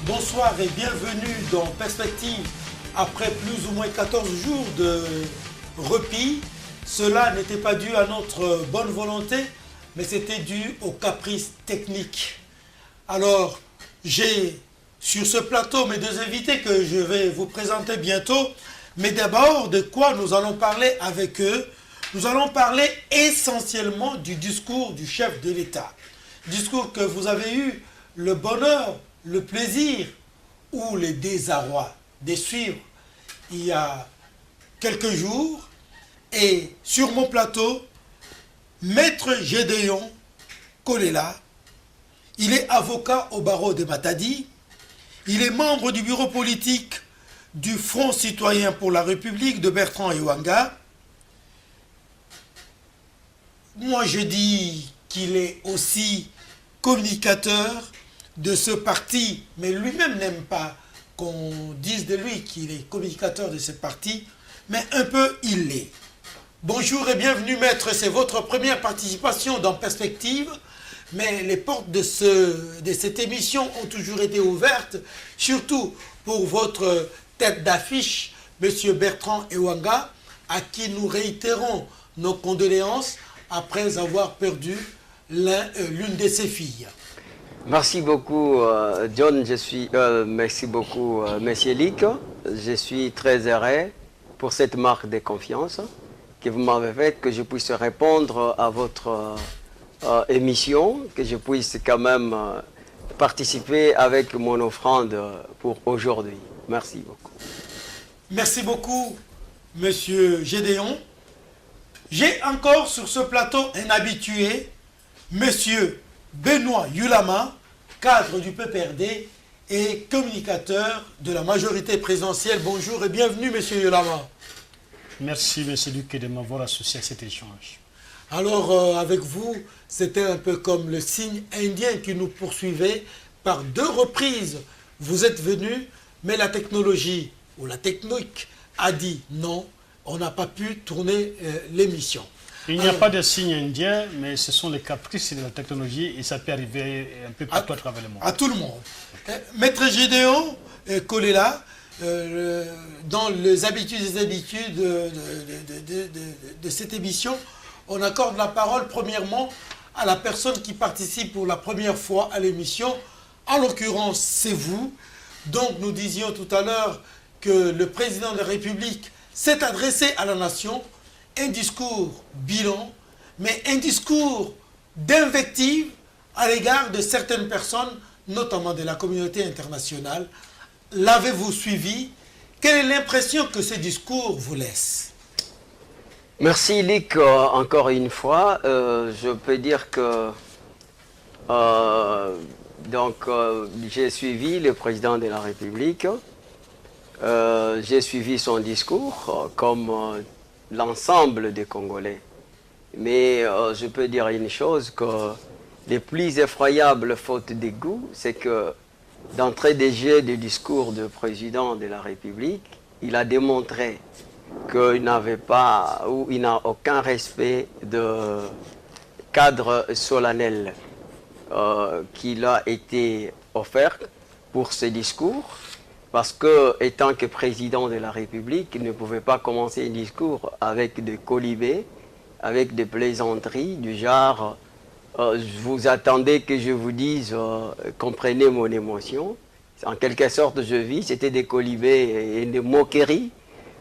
Bonsoir et bienvenue dans Perspective. Après plus ou moins 14 jours de repos, cela n'était pas dû à notre bonne volonté, mais c'était dû aux caprices techniques. Alors, j'ai sur ce plateau mes deux invités que je vais vous présenter bientôt. Mais d'abord, de quoi nous allons parler avec eux? Nous allons parler essentiellement du discours du chef de l'État. Discours que vous avez eu le bonheur, le plaisir ou le désarroi de suivre il y a quelques jours. Et sur mon plateau, Maître Gédéon Kolela, il est avocat au barreau de Matadi, il est membre du bureau politique du Front citoyen pour la République de Bertrand Ewanga. Moi je dis qu'il est aussi communicateur de ce parti, mais lui-même n'aime pas qu'on dise de lui qu'il est communicateur de ce parti, mais un peu il l'est. Bonjour et bienvenue maître, c'est votre première participation dans Perspective, mais les portes de cette émission ont toujours été ouvertes, surtout pour votre tête d'affiche, monsieur Bertrand Ewanga, à qui nous réitérons nos condoléances après avoir perdu l'une de ses filles. Merci beaucoup, John. Merci beaucoup, Monsieur Lick. Je suis très heureux pour cette marque de confiance que vous m'avez faite, que je puisse répondre à votre émission, que je puisse quand même participer avec mon offrande pour aujourd'hui. Merci beaucoup. Merci beaucoup, Monsieur Gédéon. J'ai encore sur ce plateau un habitué, Monsieur Benoît Yulama, cadre du PPRD et communicateur de la majorité présidentielle. Bonjour et bienvenue, Monsieur Yulama. Merci, Monsieur Luc, de m'avoir associé à cet échange. Alors, avec vous, c'était un peu comme le signe indien qui nous poursuivait. Par deux reprises, vous êtes venu, mais la technologie ou la technique a dit non, on n'a pas pu tourner l'émission. Il n'y a pas de signe indien, mais ce sont les caprices de la technologie et ça peut arriver un peu partout à travers le monde. À tout le monde. Maître Gédéon Kolela, dans les habitudes de cette émission, on accorde la parole premièrement à la personne qui participe pour la première fois à l'émission. En l'occurrence, c'est vous. Donc nous disions tout à l'heure que le président de la République s'est adressé à la nation, un discours bilan, mais un discours d'invective à l'égard de certaines personnes, notamment de la communauté internationale. L'avez-vous suivi? Quelle est l'impression que ce discours vous laisse? Merci, Lick, encore une fois. Je peux dire que j'ai suivi le président de la République. J'ai suivi son discours comme l'ensemble des Congolais. Mais je peux dire une chose, que les plus effroyables fautes de goût, c'est que d'entrée de jeu du discours du président de la République, il a démontré qu'il n'avait pas, ou il n'a aucun respect de cadre solennel qu'il a été offert pour ce discours. Parce que, étant que président de la République, il ne pouvait pas commencer un discours avec des colibés, avec des plaisanteries du genre vous attendez que je vous dise comprenez mon émotion. En quelque sorte, je vis, c'était des colibés et des moqueries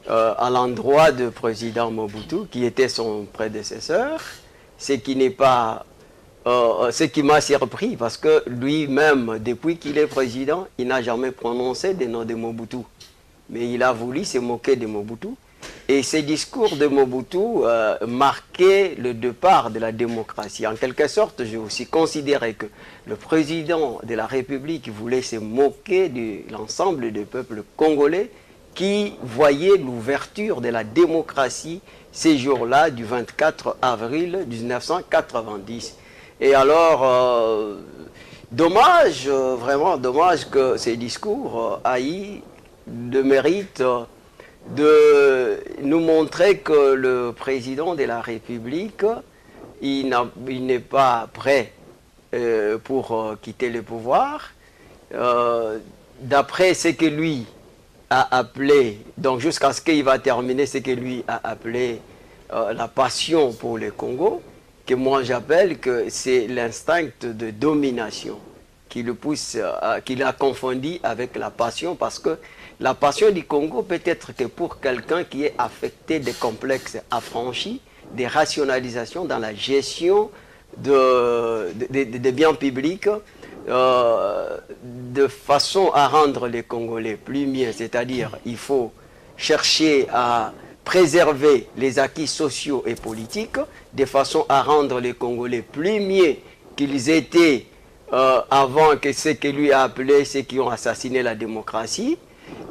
à l'endroit du président Mobutu, qui était son prédécesseur, ce qui n'est pas ce qui m'a surpris, parce que lui-même, depuis qu'il est président, il n'a jamais prononcé des noms de Mobutu. Mais il a voulu se moquer de Mobutu. Et ces discours de Mobutu marquaient le départ de la démocratie. En quelque sorte, j'ai aussi considéré que le président de la République voulait se moquer de l'ensemble du peuple congolais qui voyait l'ouverture de la démocratie ces jours-là du 24 avril 1990. Et alors, dommage, vraiment dommage que ces discours aient le mérite de nous montrer que le président de la République, il n'est pas prêt pour quitter le pouvoir. d'après ce que lui a appelé, donc jusqu'à ce qu'il va terminer ce que lui a appelé la passion pour le Congo, que moi j'appelle que c'est l'instinct de domination qui le pousse, qu'il a confondu avec la passion, parce que la passion du Congo peut être que pour quelqu'un qui est affecté de complexes affranchis, des rationalisations dans la gestion des biens publics, de façon à rendre les Congolais plus mieux, c'est-à-dire il faut chercher à préserver les acquis sociaux et politiques, de façon à rendre les Congolais plus mieux qu'ils étaient avant que ce que lui a appelé ceux qui ont assassiné la démocratie,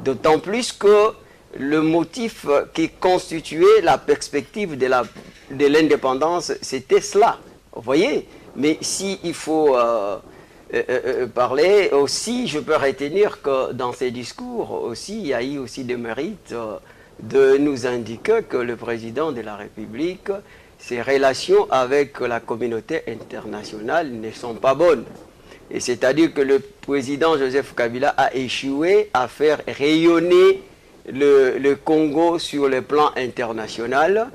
d'autant plus que le motif qui constituait la perspective de l'indépendance, c'était cela. Vous voyez? Mais s'il faut parler aussi, je peux retenir que dans ces discours aussi, il y a eu aussi des mérites de nous indiquer que le président de la République, ses relations avec la communauté internationale ne sont pas bonnes. Et c'est-à-dire que le président Joseph Kabila a échoué à faire rayonner le Congo sur le plan international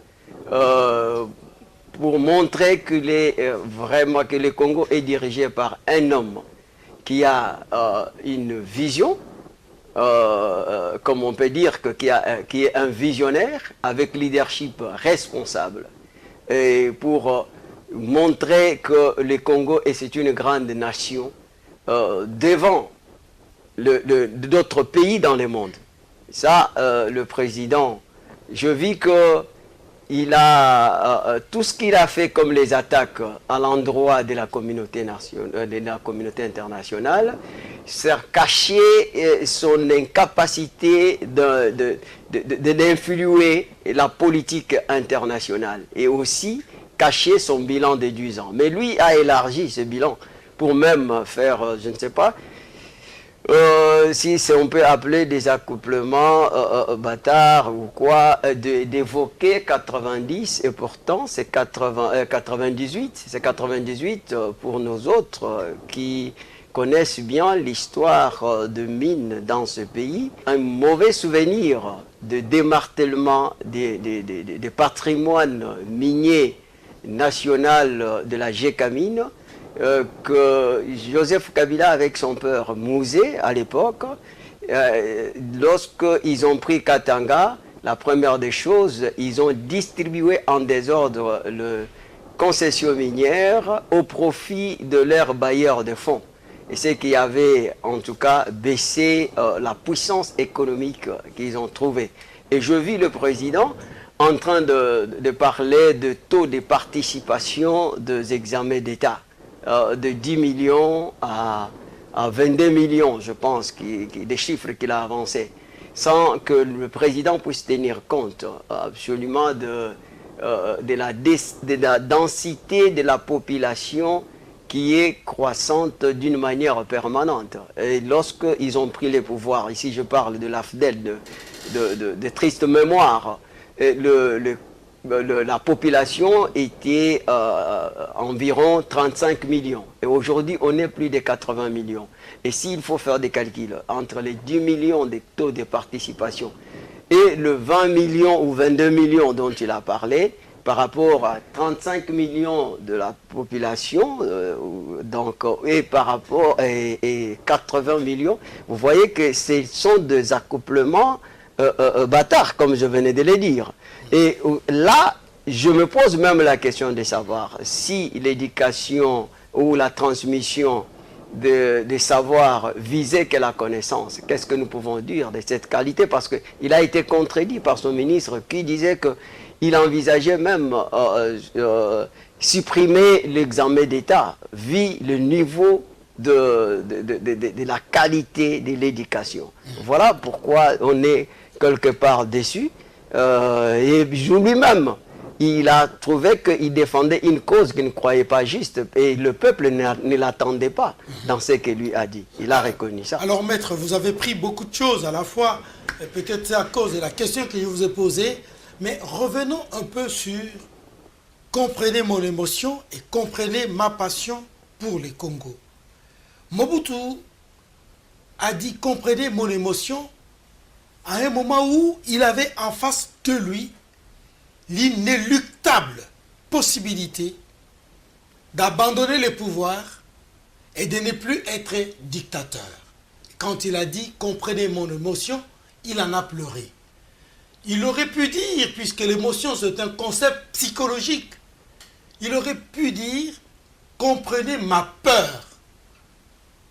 pour montrer que vraiment que le Congo est dirigé par un homme qui a une vision, comme on peut dire, qui est un visionnaire avec leadership responsable. Et pour montrer que le Congo c'est une grande nation devant d'autres pays dans le monde. Ça, le président, je vis que il a tout ce qu'il a fait comme les attaques à l'endroit de la communauté internationale, c'est cacher son incapacité d'influer la politique internationale et aussi cacher son bilan de 10 ans. Mais lui a élargi ce bilan pour même faire, je ne sais pas, si on peut appeler des accouplements bâtards ou quoi, d'évoquer 90, et pourtant c'est 98, c'est 98 pour nos autres qui connaissent bien l'histoire de mines dans ce pays. Un mauvais souvenir de démartèlement des patrimoines miniers national de la Gécamine, que Joseph Kabila avec son père Mouzé à l'époque, lorsqu'ils ont pris Katanga, la première des choses, ils ont distribué en désordre le concession minière au profit de leurs bailleurs de fonds. Et c'est qui avait en tout cas baissé la puissance économique qu'ils ont trouvée. Et je vis le président en train de parler de taux de participation des examens d'État, de 10 millions à 22 millions, je pense, des chiffres qu'il a avancés, sans que le président puisse tenir compte absolument de la densité de la population qui est croissante d'une manière permanente. Et lorsqu'ils ont pris les pouvoirs, ici je parle de l'AFDEL, de triste mémoire, la population était environ 35 millions. Et aujourd'hui, on est plus de 80 millions. Et s'il faut faire des calculs entre les 10 millions de taux de participation et le 20 millions ou 22 millions dont il a parlé, par rapport à 35 millions de la population, et par rapport à 80 millions, vous voyez que ce sont des accouplements bâtards, comme je venais de le dire. Et là, je me pose même la question de savoir si l'éducation ou la transmission des savoirs visait que la connaissance. Qu'est-ce que nous pouvons dire de cette qualité? Parce qu'il a été contredit par son ministre qui disait qu'il envisageait même supprimer l'examen d'État vu le niveau de la qualité de l'éducation. Voilà pourquoi on est quelque part déçu. Et lui-même, il a trouvé qu'il défendait une cause qu'il ne croyait pas juste et le peuple ne l'attendait pas dans ce qu'il lui a dit. Il a reconnu ça. Alors maître, vous avez pris beaucoup de choses à la fois, peut-être c'est à cause de la question que je vous ai posée, mais revenons un peu sur comprenez mon émotion et comprenez ma passion pour les Congo. Mobutu a dit « Comprenez mon émotion » à un moment où il avait en face de lui l'inéluctable possibilité d'abandonner le pouvoir et de ne plus être dictateur. Quand il a dit « Comprenez mon émotion », il en a pleuré. Il aurait pu dire, puisque l'émotion c'est un concept psychologique, il aurait pu dire « Comprenez ma peur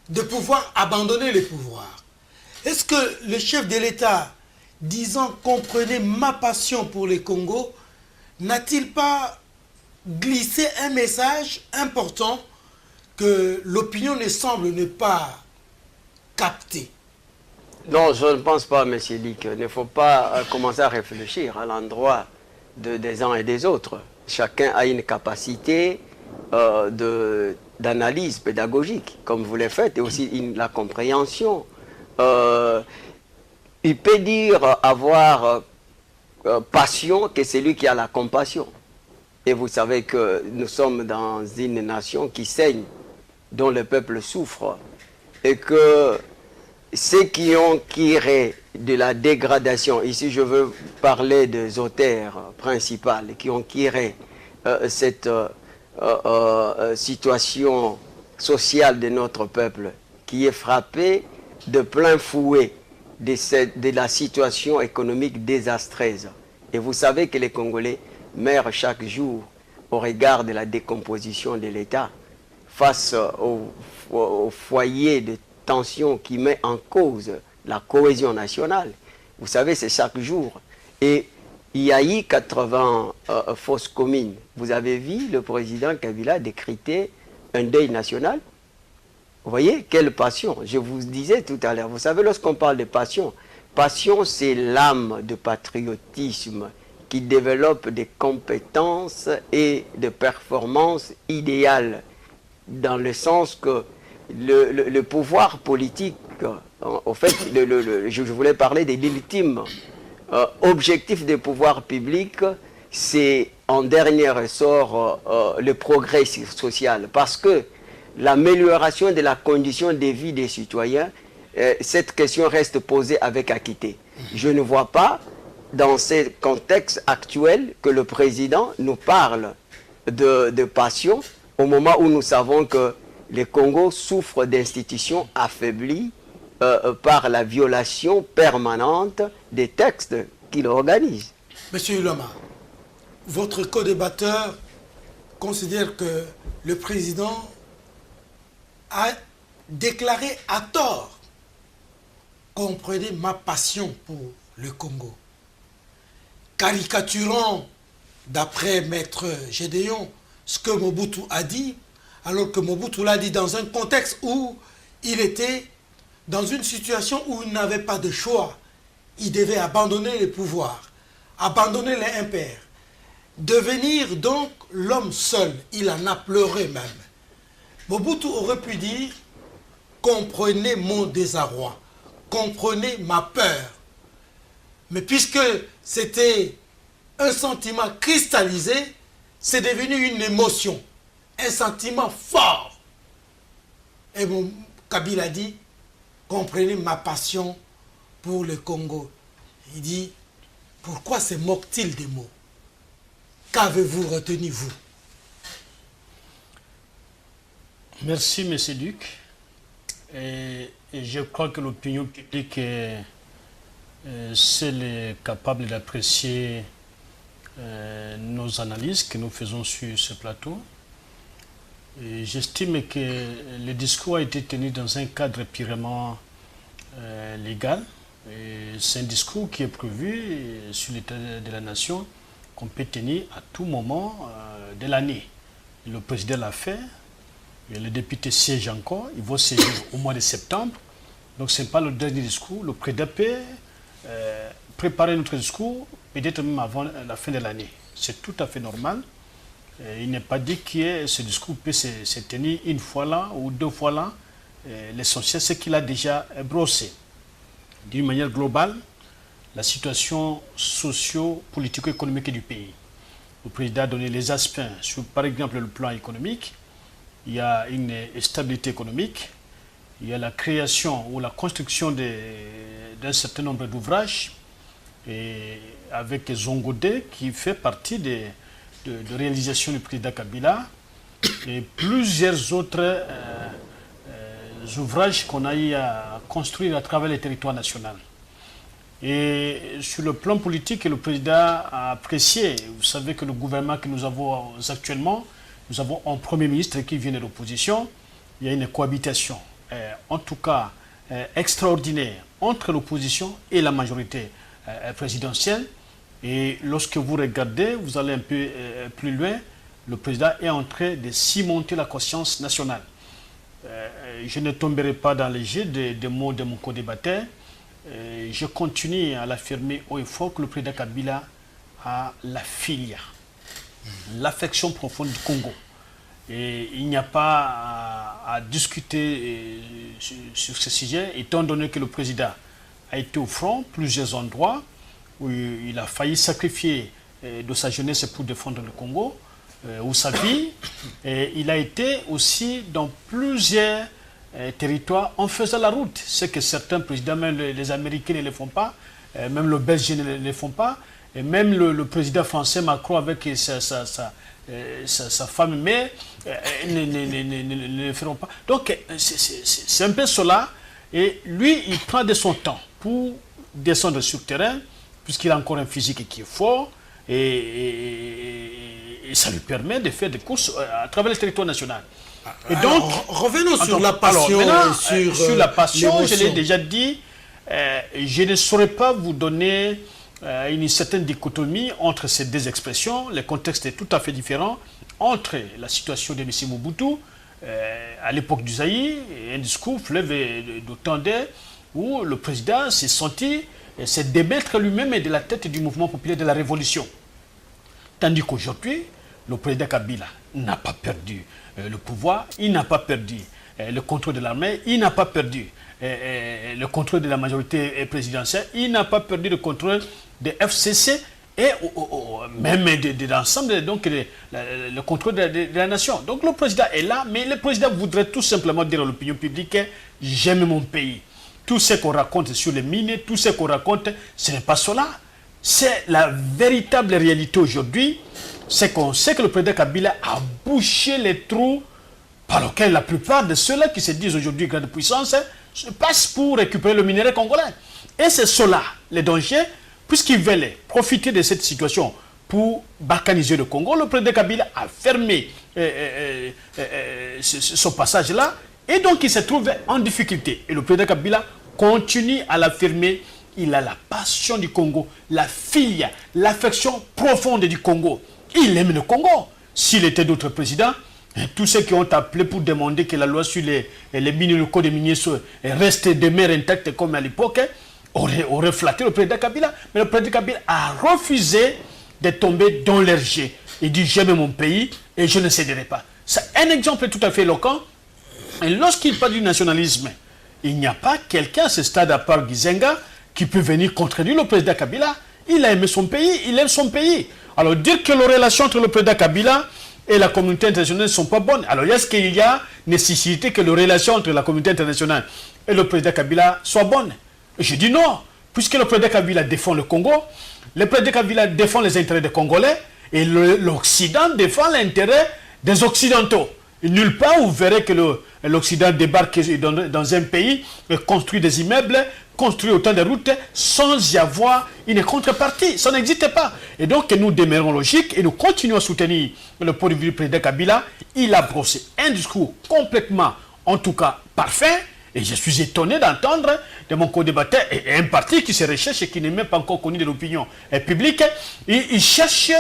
de pouvoir abandonner le pouvoir ». Est-ce que le chef de l'État, disant « Comprenez ma passion pour le Congo », n'a-t-il pas glissé un message important que l'opinion ne semble ne pas capter? Non, je ne pense pas, M. Lick. Il ne faut pas commencer à réfléchir à l'endroit des uns et des autres. Chacun a une capacité d'analyse pédagogique, comme vous le faites, et aussi la compréhension. Il peut dire avoir passion que celui qui a la compassion. Et vous savez que nous sommes dans une nation qui saigne, dont le peuple souffre, et que ceux qui ont tiré de la dégradation, ici je veux parler des auteurs principaux, qui ont tiré cette situation sociale de notre peuple, qui est frappée de plein fouet de la situation économique désastreuse. Et vous savez que les Congolais meurent chaque jour au regard de la décomposition de l'État, face au foyer de tension qui met en cause la cohésion nationale. Vous savez, c'est chaque jour. Et il y a eu 80 fosses communes. Vous avez vu le président Kabila décréter un deuil national? Vous voyez, quelle passion. Je vous disais tout à l'heure, vous savez, lorsqu'on parle de passion, passion c'est l'âme de patriotisme qui développe des compétences et des performances idéales, dans le sens que le pouvoir politique, en fait, je voulais parler de l'ultime objectif des pouvoirs publics, c'est en dernier ressort le progrès social. Parce que l'amélioration de la condition de vie des citoyens, cette question reste posée avec acuité. Je ne vois pas, dans ce contexte actuel, que le président nous parle de passion, au moment où nous savons que le Congo souffre d'institutions affaiblies par la violation permanente des textes qu'il organise. Monsieur Ulama, votre co-débatteur considère que le président a déclaré à tort « Comprenez ma passion pour le Congo », caricaturant, d'après Maître Gédéon, ce que Mobutu a dit, alors que Mobutu l'a dit dans un contexte où il était dans une situation où il n'avait pas de choix. Il devait abandonner le pouvoir, abandonner les impairs, devenir donc l'homme seul. Il en a pleuré même. Mobutu aurait pu dire « Comprenez mon désarroi, comprenez ma peur ». Mais puisque c'était un sentiment cristallisé, c'est devenu une émotion, un sentiment fort. Et Kabila dit « Comprenez ma passion pour le Congo ». Il dit « Pourquoi se moque-t-il des mots? Qu'avez-vous retenu, vous ?» Merci, M. Duc. Et je crois que l'opinion publique est seule capable d'apprécier nos analyses que nous faisons sur ce plateau. J'estime que le discours a été tenu dans un cadre purement légal. C'est un discours qui est prévu sur l'état de la nation qu'on peut tenir à tout moment de l'année. Le président l'a fait. Le député siège encore, il va siéger au mois de septembre. Donc ce n'est pas le dernier discours. Le président peut préparer notre discours, peut-être même avant la fin de l'année. C'est tout à fait normal. Il n'est pas dit que ce discours peut se tenir une fois là ou deux fois là. L'essentiel, c'est qu'il a déjà brossé. D'une manière globale, la situation socio-politico-économique du pays. Le président a donné les aspects sur, par exemple, le plan économique. Il y a une stabilité économique, il y a la création ou la construction d'un certain nombre d'ouvrages, et avec Zongodé qui fait partie de réalisation du président Kabila, et plusieurs autres ouvrages qu'on a eu à construire à travers les territoires nationaux. Et sur le plan politique, le président a apprécié. Vous savez que le gouvernement que nous avons actuellement, nous avons un Premier ministre qui vient de l'opposition. Il y a une cohabitation, en tout cas extraordinaire, entre l'opposition et la majorité présidentielle. Et lorsque vous regardez, vous allez un peu plus loin, le président est en train de cimenter la conscience nationale. Je ne tomberai pas dans les jeux des mots de mon co-débatteur. Je continue à l'affirmer haut et fort que le président Kabila a la filia, l'affection profonde du Congo. Et il n'y a pas à discuter sur ce sujet, étant donné que le président a été au front, plusieurs endroits, où il a failli sacrifier de sa jeunesse pour défendre le Congo, ou sa vie. Et il a été aussi dans plusieurs territoires en faisant la route. C'est que certains présidents, même les Américains ne le font pas, même le Belge ne le font pas, et même le président français Macron avec sa femme mère ne le feront pas. Donc c'est un peu cela. Et lui, il prend de son temps pour descendre sur le terrain, puisqu'il a encore un physique qui est fort, et ça lui permet de faire des courses à travers le territoire national. Et donc, revenons sur la passion. Sur la passion, je l'ai déjà dit, je ne saurais pas vous donner une certaine dichotomie entre ces deux expressions. Le contexte est tout à fait différent entre la situation de M. Mobutu, à l'époque du Zaïre, un discours fleuve d'autant d'air où le président s'est senti se démettre lui-même de la tête du mouvement populaire de la révolution. Tandis qu'aujourd'hui, le président Kabila n'a pas perdu le pouvoir, il n'a pas perdu le contrôle de l'armée, il n'a pas perdu le contrôle de la majorité présidentielle, il n'a pas perdu le contrôle de FCC et même de l'ensemble, donc le contrôle de la nation. Donc le président est là, mais le président voudrait tout simplement dire à l'opinion publique: j'aime mon pays. Tout ce qu'on raconte sur les mines, tout ce qu'on raconte, ce n'est pas cela. C'est la véritable réalité aujourd'hui. C'est qu'on sait que le président Kabila a bouché les trous par lesquels la plupart de ceux-là qui se disent aujourd'hui grande puissance passent pour récupérer le minerai congolais. Et c'est cela, les dangers, puisqu'ils veulent profiter de cette situation pour balkaniser le Congo. Le président Kabila a fermé ce passage-là, et donc il se trouve en difficulté. Et le président Kabila continue à l'affirmer. Il a la passion du Congo, la filia, l'affection profonde du Congo. Il aime le Congo. S'il était d'autres présidents, tous ceux qui ont appelé pour demander que la loi sur les mines, le code des miniers reste demeure intacte comme à l'époque, auraient flatté le président Kabila. Mais le président Kabila a refusé de tomber dans leur jet. Il dit: j'aime mon pays et je ne céderai pas. C'est un exemple tout à fait éloquent. Et lorsqu'il parle du nationalisme, il n'y a pas quelqu'un à ce stade, à part Gizenga, qui peut venir contredire le président Kabila. Il a aimé son pays, il aime son pays. Alors dire que les relations entre le président Kabila et la communauté internationale ne sont pas bonnes. Alors est-ce qu'il y a nécessité que les relations entre la communauté internationale et le président Kabila soient bonnes? Je dis non, puisque le président Kabila défend le Congo, le président Kabila défend les intérêts des Congolais, et l'Occident défend l'intérêt des Occidentaux. Et nulle part vous verrez que l'Occident débarque dans un pays, construit des immeubles, construit autant de routes sans y avoir une contrepartie. Ça n'existe pas. Et donc nous demeurons logiques et nous continuons à soutenir le point de vue du président Kabila. Il a brossé un discours complètement, en tout cas, parfait. Et je suis étonné d'entendre de mon co-débatteur et un parti qui se recherche et qui n'est même pas encore connu de l'opinion publique. Il cherche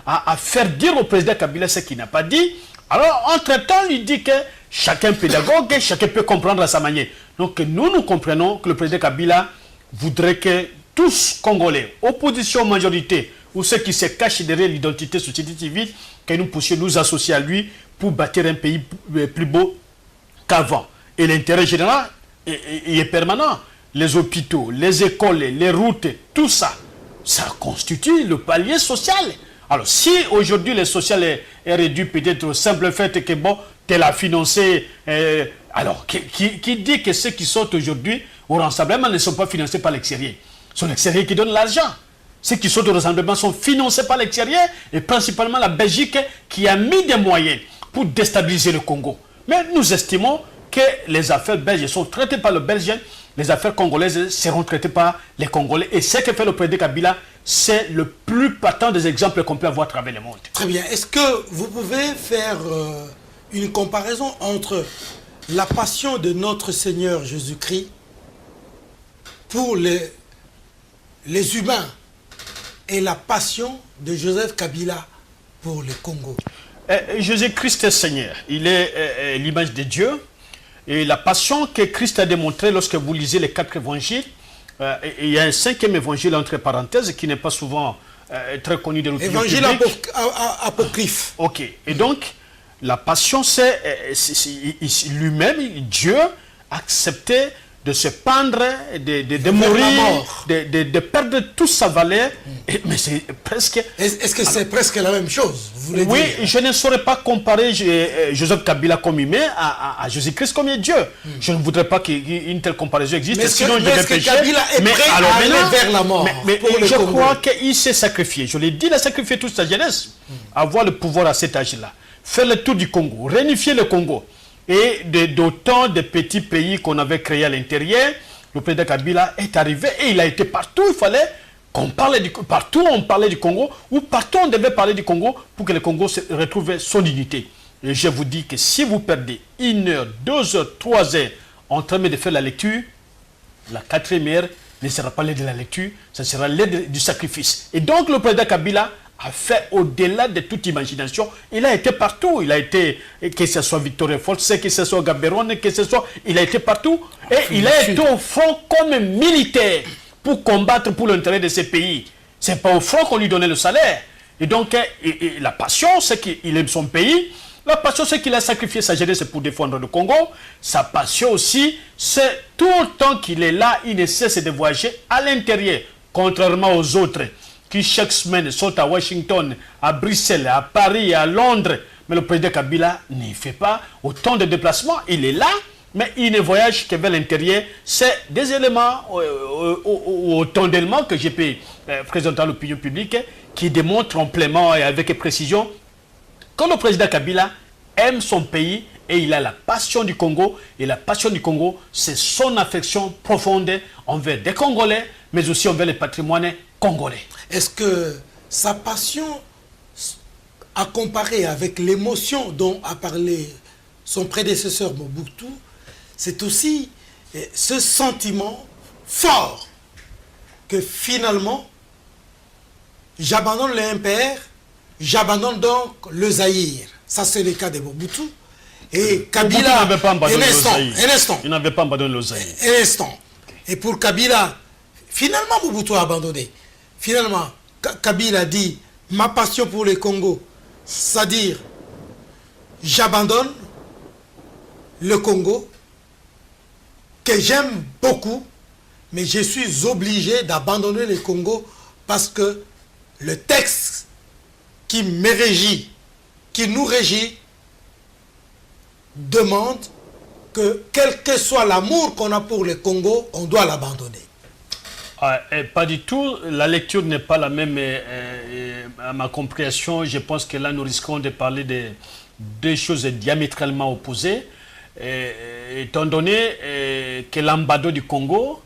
à faire dire au président Kabila ce qu'il n'a pas dit. Alors, entre-temps, il dit que chacun pédagogue, chacun peut comprendre à sa manière. Donc, nous comprenons que le président Kabila voudrait que tous Congolais, opposition, majorité, ou ceux qui se cachent derrière l'identité société civile, que nous puissions nous associer à lui pour bâtir un pays plus beau qu'avant. Et l'intérêt général est permanent. Les hôpitaux, les écoles, les routes, tout ça, ça constitue le palier social. Alors, si aujourd'hui le social est réduit peut-être au simple fait que, bon, tel a financé Alors, qui dit que ceux qui sortent aujourd'hui au rassemblement ne sont pas financés par l'extérieur? C'est l'extérieur qui donne l'argent. Ceux qui sortent au rassemblement sont financés par l'extérieur et principalement la Belgique qui a mis des moyens pour déstabiliser le Congo. Mais nous estimons que les affaires belges sont traitées par le Belgien, les affaires congolaises seront traitées par les Congolais. Et ce que fait le président Kabila, c'est le plus patent des exemples qu'on peut avoir à travers le monde. Très bien. Est-ce que vous pouvez faire une comparaison entre la passion de notre Seigneur Jésus-Christ pour les humains et la passion de Joseph Kabila pour le Congo? Jésus-Christ est Seigneur. Il est l'image de Dieu. Et la passion que Christ a démontrée lorsque vous lisez les 4 évangiles, il y a un 5e évangile entre parenthèses qui n'est pas souvent très connu de l'opinion publique. Évangile apocryphe. Ok. Et donc, la passion, c'est lui-même, Dieu, accepter de se pendre, de mourir, de perdre toute sa valeur. Mais c'est presque... Est-ce que c'est presque la même chose, vous voulez oui, dire? je ne saurais pas comparer Joseph Kabila comme humain à Jésus-Christ comme Dieu. Je ne voudrais pas qu'une telle comparaison existe. Mais Sinon, je vais pécher. Kabila est prêt à aller vers la mort? Mais je crois qu'il s'est sacrifié. Je l'ai dit, il a sacrifié toute sa jeunesse. Avoir le pouvoir à cet âge-là. Faire le tour du Congo, réunifier le Congo. Et d'autant de petits pays qu'on avait créés à l'intérieur, le président Kabila est arrivé et il a été partout. Il fallait qu'on parle partout on parlait du Congo, ou partout on devait parler du Congo pour que le Congo retrouve son dignité. Et je vous dis que si vous perdez 1 heure, 2 heures, 3 heures en train de faire la lecture, la 4e heure ne sera pas l'aide de la lecture, ce sera l'aide du sacrifice. Et donc le président Kabila a fait au-delà de toute imagination. Il a été partout. Il a été, que ce soit Victor Folse, que ce soit Gaborone, que ce soit... Il a été partout. Et il a été au front comme militaire pour combattre pour l'intérêt de ce pays. Ce n'est pas au front qu'on lui donnait le salaire. Et donc, la passion, c'est qu'il aime son pays. La passion, c'est qu'il a sacrifié sa jeunesse pour défendre le Congo. Sa passion aussi, c'est tout le temps qu'il est là, il ne cesse de voyager à l'intérieur, contrairement aux autres qui chaque semaine sont à Washington, à Bruxelles, à Paris, à Londres. Mais le président Kabila ne fait pas autant de déplacements. Il est là, mais il ne voyage que vers l'intérieur. C'est des éléments, autant d'éléments que je peux présenter à l'opinion publique qui démontrent amplement et avec précision que le président Kabila aime son pays et il a la passion du Congo. Et la passion du Congo, c'est son affection profonde envers des Congolais, mais aussi envers le patrimoine congolais. Est-ce que sa passion, à comparer avec l'émotion dont a parlé son prédécesseur Mobutu, c'est aussi ce sentiment fort que finalement, j'abandonne le MPR, j'abandonne donc le Zaïre. Ça, c'est le cas de Mobutu. Et Kabila, un instant. Il n'avait pas abandonné le Zaïre. Un instant. Et pour Kabila, finalement, Mobutu a abandonné. Finalement, Kabila dit, ma passion pour le Congo, c'est-à-dire, j'abandonne le Congo, que j'aime beaucoup, mais je suis obligé d'abandonner le Congo parce que le texte qui me régit, qui nous régit, demande que quel que soit l'amour qu'on a pour le Congo, on doit l'abandonner. Pas du tout. La lecture n'est pas la même à ma compréhension. Je pense que là, nous risquons de parler de deux choses diamétralement opposées. Étant donné que l'ambassadeur du Congo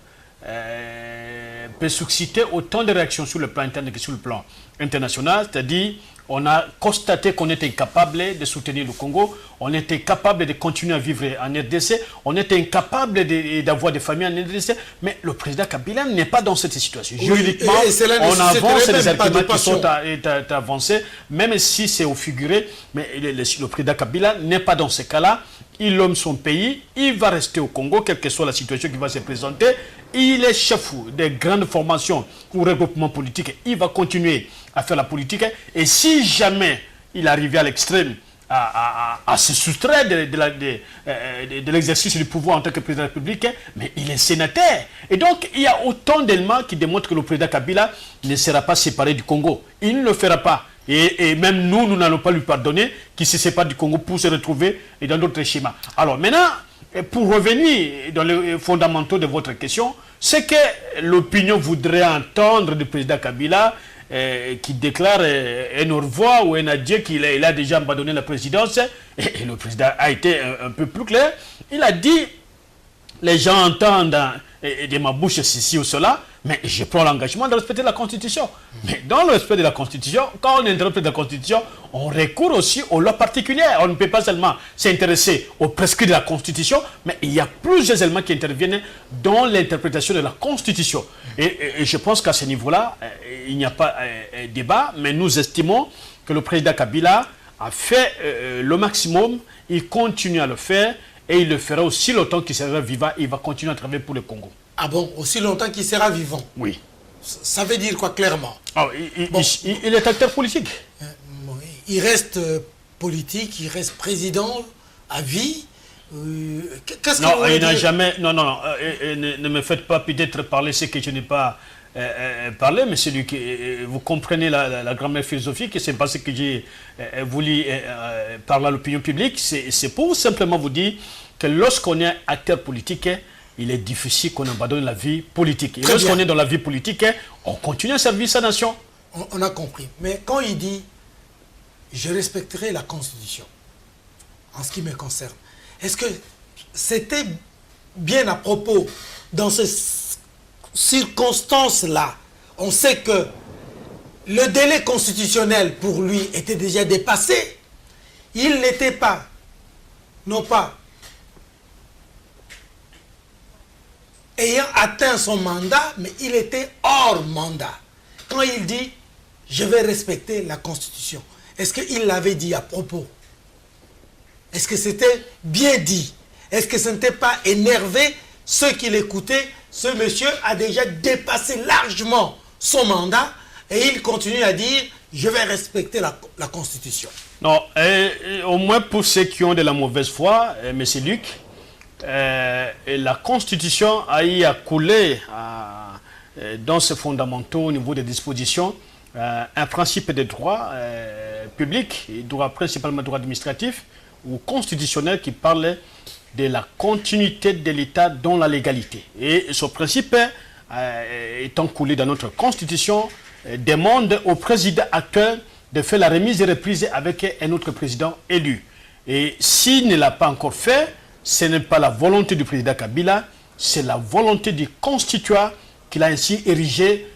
peut susciter autant de réactions sur le plan interne que sur le plan international, c'est-à-dire on a constaté qu'on était incapable de soutenir le Congo, on était incapable de continuer à vivre en RDC, on était incapable d'avoir des familles en RDC, mais le président Kabila n'est pas dans cette situation. Oui, juridiquement, on avance des arguments qui sont avancés, même si c'est au figuré, mais le président Kabila n'est pas dans ce cas-là. Il aime son pays, il va rester au Congo, quelle que soit la situation qui va se présenter. Il est chef des grandes formations ou regroupements politiques. Il va continuer à faire la politique. Et si jamais il arrivait à l'extrême à se soustraire de l'exercice du pouvoir en tant que président de la République, mais il est sénateur. Et donc, il y a autant d'éléments qui démontrent que le président Kabila ne sera pas séparé du Congo. Il ne le fera pas. Et même nous n'allons pas lui pardonner qu'il se sépare du Congo pour se retrouver dans d'autres schémas. Alors maintenant, Et pour revenir dans les fondamentaux de votre question, ce que l'opinion voudrait entendre du président Kabila, qui déclare un au revoir ou un adieu, qu'il a déjà abandonné la présidence, et le président a été un peu plus clair. Il a dit, les gens entendent de ma bouche ceci ou cela, mais je prends l'engagement de respecter la Constitution. Mais dans le respect de la Constitution, quand on interprète la Constitution, on recourt aussi aux lois particulières. On ne peut pas seulement s'intéresser aux prescrits de la Constitution, mais il y a plusieurs éléments qui interviennent dans l'interprétation de la Constitution. Et je pense qu'à ce niveau-là, il n'y a pas débat, mais nous estimons que le président Kabila a fait le maximum, il continue à le faire, et il le fera aussi longtemps qu'il sera vivant, il va continuer à travailler pour le Congo. Ah bon, aussi longtemps qu'il sera vivant? Oui. Ça veut dire quoi clairement? Il est acteur politique. Il reste politique, il reste président à vie. Qu'est-ce que non, il n'a jamais... Non, ne me faites pas peut-être parler ce que je n'ai pas parlé, mais celui que vous comprenez la grammaire philosophique, c'est pas ce que j'ai voulu parler à l'opinion publique. C'est pour simplement vous dire que lorsqu'on est acteur politique, il est difficile qu'on abandonne la vie politique. Et lorsqu'on est dans la vie politique, on continue à servir sa nation. On a compris. Mais quand il dit « je respecterai la Constitution », en ce qui me concerne, est-ce que c'était bien à propos dans ces circonstances-là? On sait que le délai constitutionnel pour lui était déjà dépassé. Il n'était pas, non pas ayant atteint son mandat, mais il était hors mandat. Quand il dit « je vais respecter la Constitution », est-ce qu'il l'avait dit à propos? Est-ce que c'était bien dit? Est-ce que ce n'était pas énervé ceux qui l'écoutaient? Ce monsieur a déjà dépassé largement son mandat et il continue à dire « je vais respecter la Constitution ». Non, au moins pour ceux qui ont de la mauvaise foi, M. Luc, la Constitution a eu à couler dans ses fondamentaux au niveau des dispositions un principe de droit public, principalement droit administratif ou constitutionnel qui parle de la continuité de l'État dans la légalité. Et ce principe, étant coulé dans notre Constitution, demande au président actuel de faire la remise et reprise avec un autre président élu. Et s'il ne l'a pas encore fait, ce n'est pas la volonté du président Kabila, c'est la volonté du constituant qu'il a ainsi érigé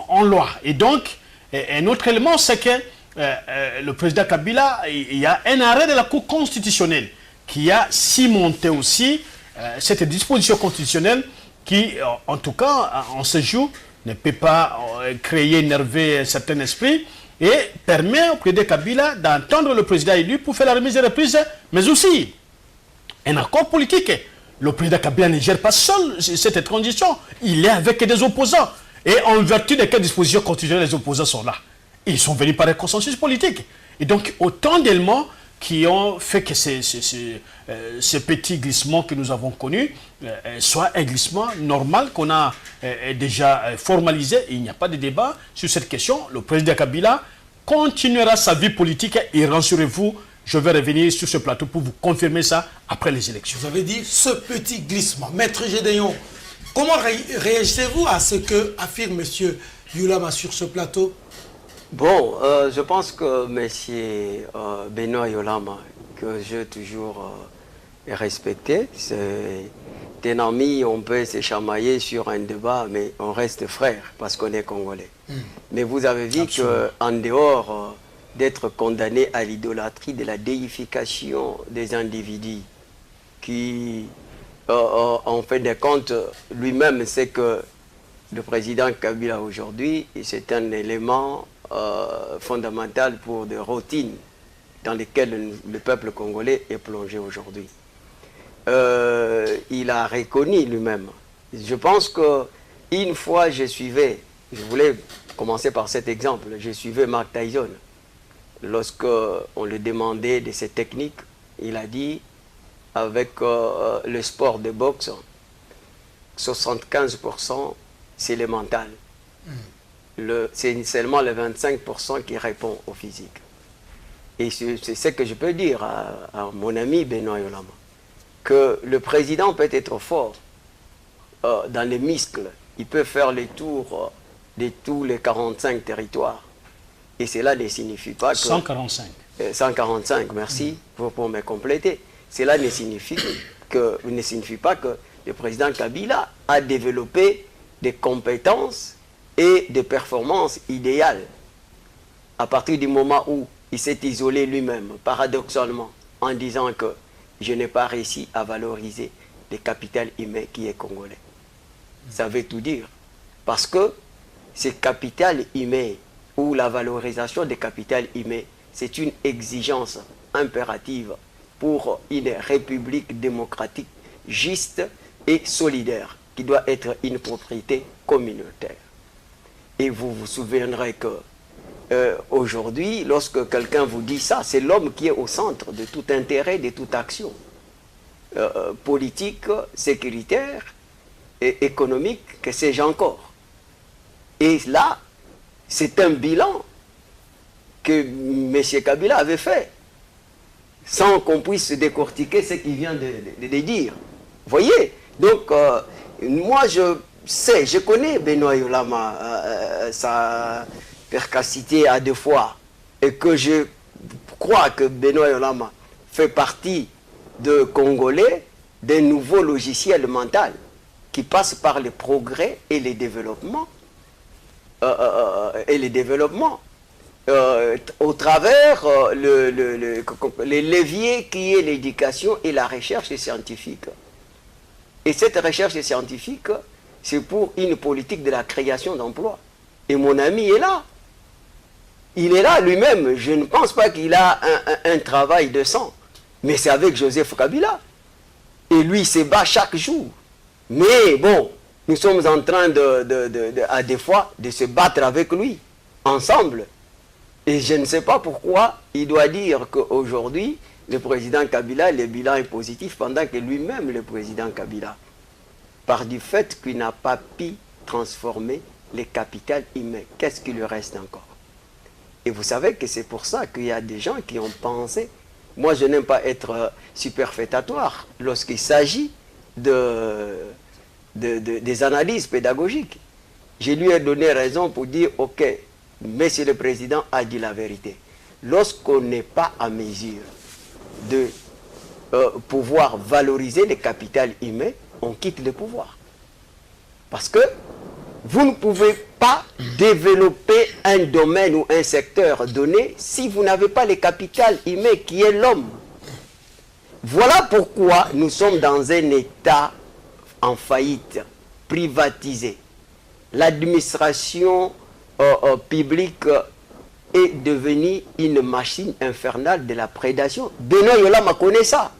en loi. Et donc, un autre élément, c'est que le président Kabila, il y a un arrêt de la Cour constitutionnelle qui a cimenté aussi cette disposition constitutionnelle qui, en tout cas, en ce jour, ne peut pas créer, énerver un certain esprit et permet au président Kabila d'entendre le président élu pour faire la remise et reprise, mais aussi un accord politique. Le président Kabila ne gère pas seul cette transition. Il est avec des opposants. Et en vertu de quelles dispositions constitutionnelles les opposants sont là? Ils sont venus par un consensus politique. Et donc, autant d'éléments qui ont fait que ce petit glissement que nous avons connu soit un glissement normal qu'on a déjà formalisé. Il n'y a pas de débat sur cette question. Le président Kabila continuera sa vie politique et rassurez-vous, je vais revenir sur ce plateau pour vous confirmer ça après les élections. Vous avez dit ce petit glissement. Maître Gédéon, comment réagissez-vous à ce que affirme M. Yulama sur ce plateau? Bon, je pense que M. Benoît Yolama, que j'ai toujours respecté, c'est un ami, on peut se chamailler sur un débat, mais on reste frères parce qu'on est Congolais. Mais vous avez vu qu'en dehors d'être condamné à l'idolâtrie de la déification des individus qui, en fin de compte, lui-même sait que le président Kabila aujourd'hui, c'est un élément fondamental pour des routines dans lesquelles le peuple congolais est plongé aujourd'hui. Il a reconnu lui-même. Je pense qu'une fois je voulais commencer par cet exemple, je suivais Mark Tyson. Lorsque on lui demandait de ses techniques, il a dit, avec le sport de boxe, 75% c'est le mental. C'est seulement le 25% qui répond au physique. Et c'est ce que je peux dire à mon ami Benoît Yolama. que le président peut être fort dans les muscles. Il peut faire les tours de tous les 45 territoires. Et cela ne signifie pas que... 145. 145, merci pour me compléter. Cela ne signifie pas que le président Kabila a développé des compétences et des performances idéales. À partir du moment où il s'est isolé lui-même, paradoxalement, en disant que je n'ai pas réussi à valoriser le capital humain qui est congolais. Ça veut tout dire. Parce que ce capital humain ou la valorisation des capital humain, c'est une exigence impérative pour une république démocratique juste et solidaire qui doit être une propriété communautaire. Et vous vous souviendrez que aujourd'hui, lorsque quelqu'un vous dit ça, c'est l'homme qui est au centre de tout intérêt, de toute action politique, sécuritaire et économique, que sais-je encore. Et là, c'est un bilan que M. Kabila avait fait, sans qu'on puisse décortiquer ce qu'il vient de dire. Vous voyez? Donc, moi, je connais Benoît Yolama, sa percacité à deux fois, et que je crois que Benoît Yolama fait partie de Congolais d'un nouveau logiciel mental qui passe par le progrès et les développements, au travers les leviers qui est l'éducation et la recherche scientifique. Et cette recherche scientifique, c'est pour une politique de la création d'emplois. Et mon ami est là. Il est là lui-même. Je ne pense pas qu'il a un travail de sang. Mais c'est avec Joseph Kabila. Et lui, il se bat chaque jour. Mais bon, nous sommes en train à des fois de se battre avec lui, ensemble. Et je ne sais pas pourquoi il doit dire qu'aujourd'hui, le président Kabila, le bilan est positif, pendant que lui-même, le président Kabila, par du fait qu'il n'a pas pu transformer les capitales humains, qu'est-ce qui lui reste encore? Et vous savez que c'est pour ça qu'il y a des gens qui ont pensé, moi je n'aime pas être superfétatoire lorsqu'il s'agit des analyses pédagogiques. Je lui ai donné raison pour dire, ok, Monsieur le Président a dit la vérité. Lorsqu'on n'est pas à mesure de pouvoir valoriser les capitales humains, on quitte le pouvoir. Parce que vous ne pouvez pas développer un domaine ou un secteur donné si vous n'avez pas le capital humain qui est l'homme. Voilà pourquoi nous sommes dans un État en faillite, privatisé. L'administration publique est devenue une machine infernale de la prédation. Benoît Yolama connaît ça.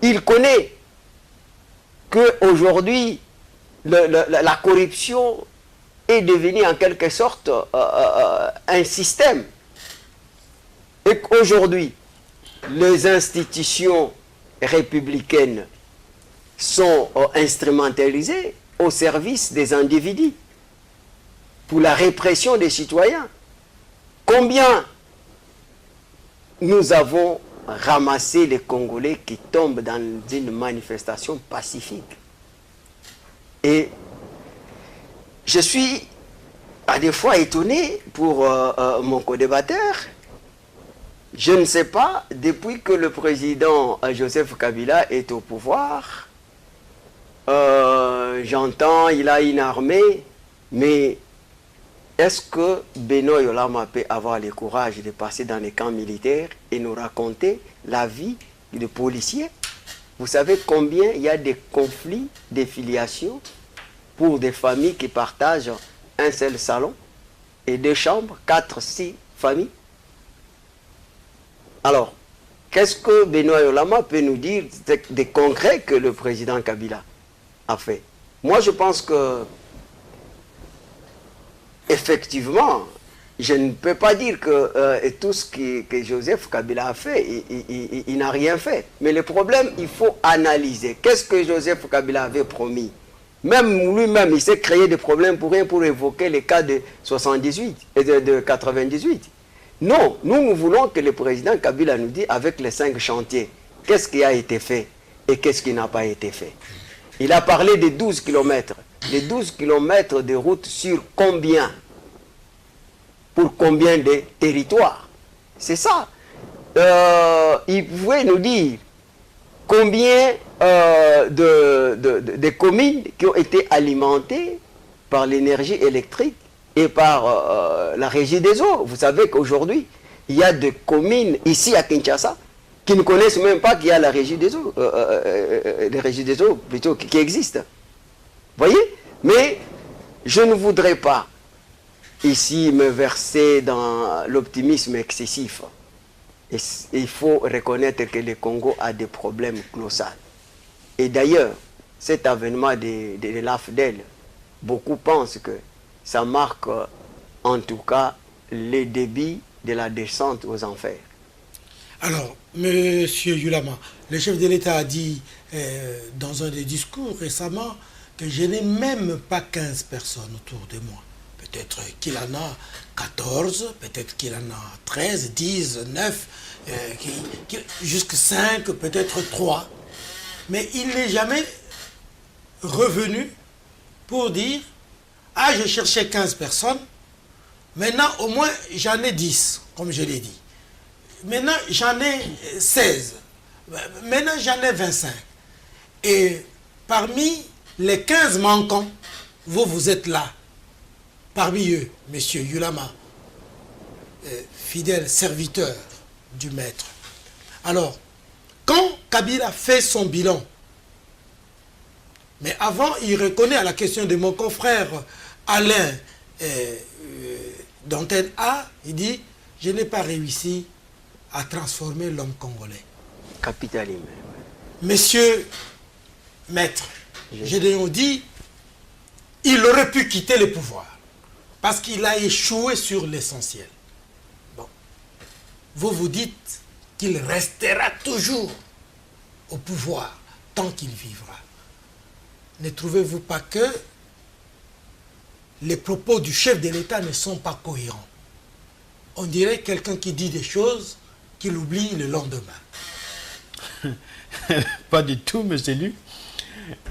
Il connaît qu'aujourd'hui, la corruption est devenue en quelque sorte un système. Et qu'aujourd'hui, les institutions républicaines sont instrumentalisées au service des individus pour la répression des citoyens. Combien nous avons ramassé les Congolais qui tombent dans une manifestation pacifique? Et je suis à des fois étonné pour mon co-débatteur. Je ne sais pas, depuis que le président Joseph Kabila est au pouvoir, j'entends, il a une armée, mais est-ce que Benoît Yolama peut avoir le courage de passer dans les camps militaires et nous raconter la vie des policiers? Vous savez combien il y a des conflits, des filiations pour des familles qui partagent un seul salon et deux chambres, 4, 6 familles? Alors, qu'est-ce que Benoît Yolama peut nous dire des concrets que le président Kabila a fait? Moi, je pense que effectivement, je ne peux pas dire que tout ce que Joseph Kabila a fait, il n'a rien fait. Mais le problème, il faut analyser. Qu'est-ce que Joseph Kabila avait promis? Même lui-même, il s'est créé des problèmes pour rien, pour évoquer les cas de 78 et de 98. Non, nous voulons que le président Kabila nous dise, avec les 5 chantiers, qu'est-ce qui a été fait et qu'est-ce qui n'a pas été fait. Il a parlé des 12 km. Les 12 km de route sur combien? Pour combien de territoires? C'est ça. Il pouvait nous dire combien de communes qui ont été alimentées par l'énergie électrique et par la régie des eaux. Vous savez qu'aujourd'hui, il y a des communes ici à Kinshasa qui ne connaissent même pas qu'il y a la régie des eaux, les régies des eaux plutôt qui existent. Vous voyez? Mais je ne voudrais pas ici me verser dans l'optimisme excessif. Et il faut reconnaître que le Congo a des problèmes colossaux. Et d'ailleurs, cet avènement de l'AFDEL, beaucoup pensent que ça marque en tout cas le début de la descente aux enfers. Alors, Monsieur Yulama, le chef de l'État a dit dans un des discours récemment que je n'ai même pas 15 personnes autour de moi. Peut-être qu'il en a 14, peut-être qu'il en a 13, 10, 9, jusqu'à 5, peut-être 3. Mais il n'est jamais revenu pour dire « Ah, je cherchais 15 personnes, maintenant au moins j'en ai 10, comme je l'ai dit. Maintenant j'en ai 16, maintenant j'en ai 25. Et parmi les 15 manquants, vous êtes là. Parmi eux, M. Yulama, fidèle serviteur du maître. Alors, quand Kabila fait son bilan, mais avant, il reconnaît à la question de mon confrère Alain d'Antenne A, il dit, je n'ai pas réussi à transformer l'homme congolais. Capitalisme. Monsieur Maître, Gédéon dit, il aurait pu quitter le pouvoir parce qu'il a échoué sur l'essentiel. Bon. Vous dites qu'il restera toujours au pouvoir tant qu'il vivra. Ne trouvez-vous pas que les propos du chef de l'État ne sont pas cohérents? On dirait quelqu'un qui dit des choses qu'il oublie le lendemain. Pas du tout, monsieur Lu.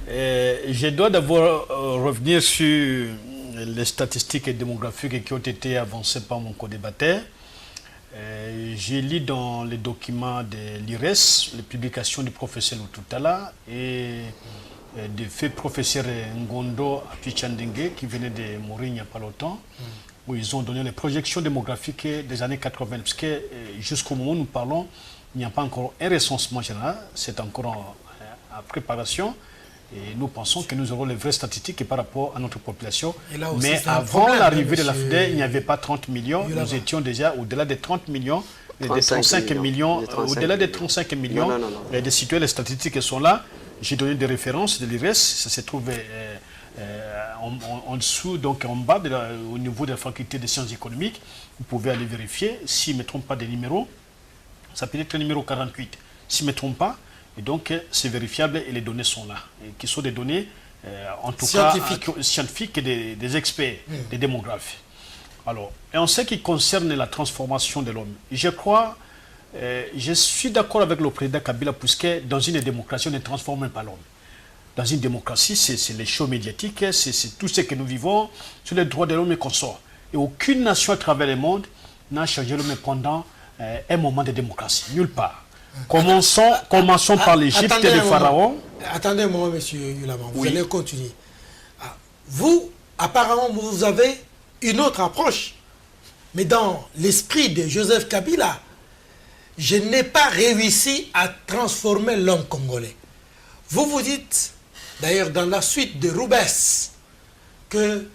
Je dois d'abord revenir sur les statistiques et démographiques qui ont été avancées par mon co-débatteur. J'ai lu dans les documents de l'IRES, les publications du professeur Lututala et du fait professeur Ngondo Apichandengue qui venait de mourir il n'y a pas longtemps, où ils ont donné les projections démographiques des années 80. Parce que jusqu'au moment où nous parlons, il n'y a pas encore un recensement général, c'est encore en préparation. Et nous pensons que nous aurons les vraies statistiques par rapport à notre population. Mais avant l'arrivée de l'AFDEL, il n'y avait pas 30 millions. Nous étions déjà au-delà des 30 millions, des 35 millions, au-delà des 35 millions. Des citoyens, les statistiques sont là. J'ai donné des références de l'IRES. Ça se trouve en dessous, donc en bas, au niveau de la faculté des sciences économiques. Vous pouvez aller vérifier. Si je ne me trompe pas des numéros, ça peut être le numéro 48. Si je ne me trompe pas, et donc, c'est vérifiable et les données sont là. Et qui sont des données, en tout cas, scientifiques et des experts, des démographes. Alors, et en ce qui concerne la transformation de l'homme, je crois, je suis d'accord avec le président Kabila, puisque dans une démocratie, on ne transforme pas l'homme. Dans une démocratie, c'est les shows médiatiques, c'est tout ce que nous vivons, sur les droits de l'homme et qu'on sort. Et aucune nation à travers le monde n'a changé l'homme pendant un moment de démocratie. Nulle part. Commençons par l'Égypte et les pharaons. Attendez un moment, monsieur Yulama, vous allez continuer. Vous, apparemment, vous avez une autre approche. Mais dans l'esprit de Joseph Kabila, je n'ai pas réussi à transformer l'homme congolais. Vous vous dites, d'ailleurs dans la suite de Roubès, que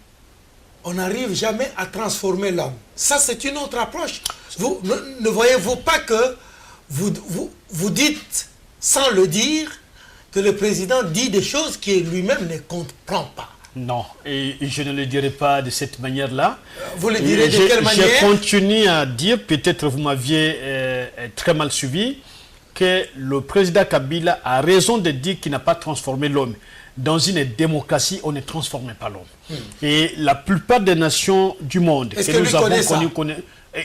on n'arrive jamais à transformer l'homme. Ça, c'est une autre approche. Vous ne voyez-vous pas que vous dites, sans le dire, que le président dit des choses qu'il lui-même ne comprend pas? Non, et je ne le dirai pas de cette manière-là. Vous le direz de quelle manière? Je continue à dire, peut-être vous m'aviez très mal suivi, que le président Kabila a raison de dire qu'il n'a pas transformé l'homme. Dans une démocratie, on ne transforme pas l'homme. Et la plupart des nations du monde que nous avons connues,